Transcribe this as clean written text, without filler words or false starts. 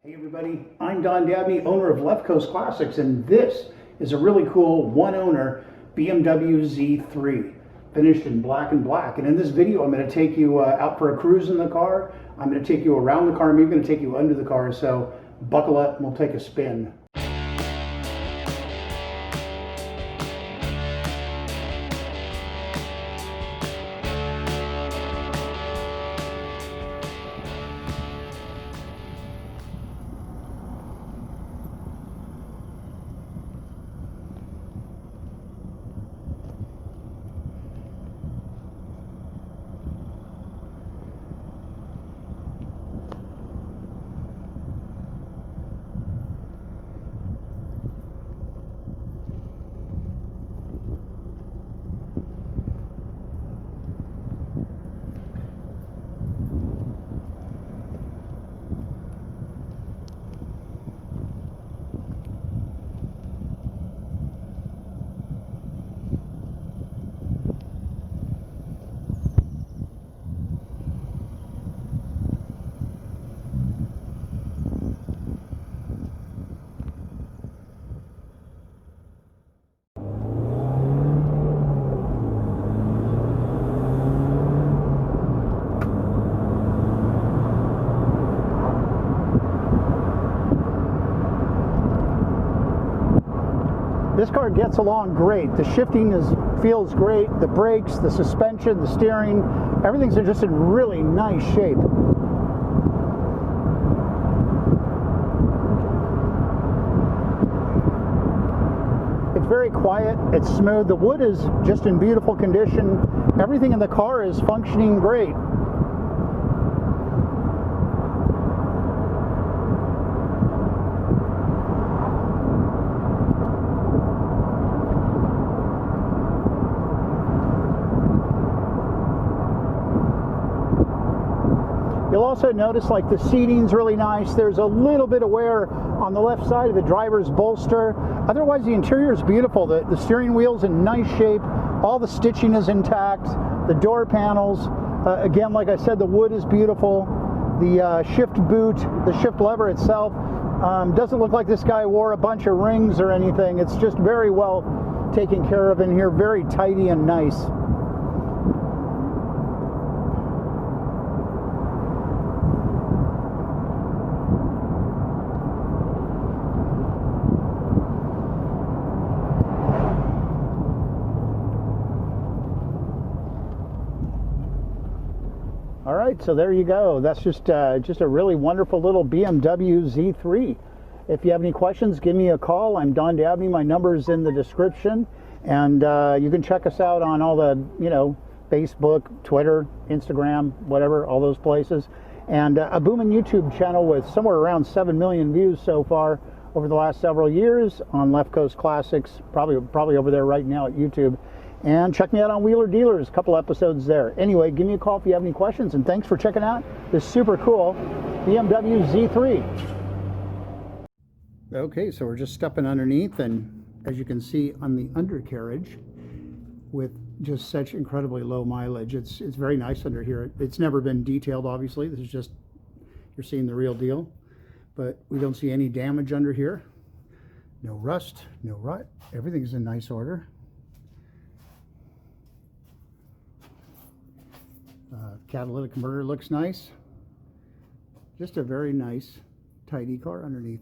Hey everybody, I'm Don Dabney, owner of Left Coast Classics, and this is a really cool one-owner BMW Z3, finished in black and black. And in this video, I'm going to take you out for a cruise in the car. I'm going to take you around the car. I'm even going to take you under the car. So buckle up and we'll take a spin. This car gets along great. The shifting feels great. The brakes, the suspension, the steering, everything's just in really nice shape. It's very quiet. It's smooth. The wood is just in beautiful condition. Everything in the car is functioning great. You'll also notice like the seating's really nice. There's a little bit of wear on the left side of the driver's bolster. Otherwise, the interior is beautiful. The steering wheel's in nice shape. All the stitching is intact. The door panels, again, like I said, the wood is beautiful. The shift boot, the shift lever itself, doesn't look like this guy wore a bunch of rings or anything. It's just very well taken care of in here. Very tidy and nice. All right, so there you go. That's just a really wonderful little BMW Z3. If you have any questions, give me a call. I'm Don Dabney. My number's in the description, and you can check us out on all the, Facebook, Twitter, Instagram, whatever, all those places, and a booming YouTube channel with somewhere around 7 million views so far over the last several years on Left Coast Classics. Probably over there right now at YouTube. And check me out on Wheeler Dealers, a couple episodes there. Anyway, give me a call if you have any questions, and thanks for checking out this super cool BMW Z3. Okay, so we're just stepping underneath, and as you can see on the undercarriage, with just such incredibly low mileage, it's very nice under here. It's never been detailed, obviously. This is just, you're seeing the real deal, but we don't see any damage under here. No rust, no rut. Everything's in nice order. Catalytic converter looks nice. Just a very nice, tidy car underneath.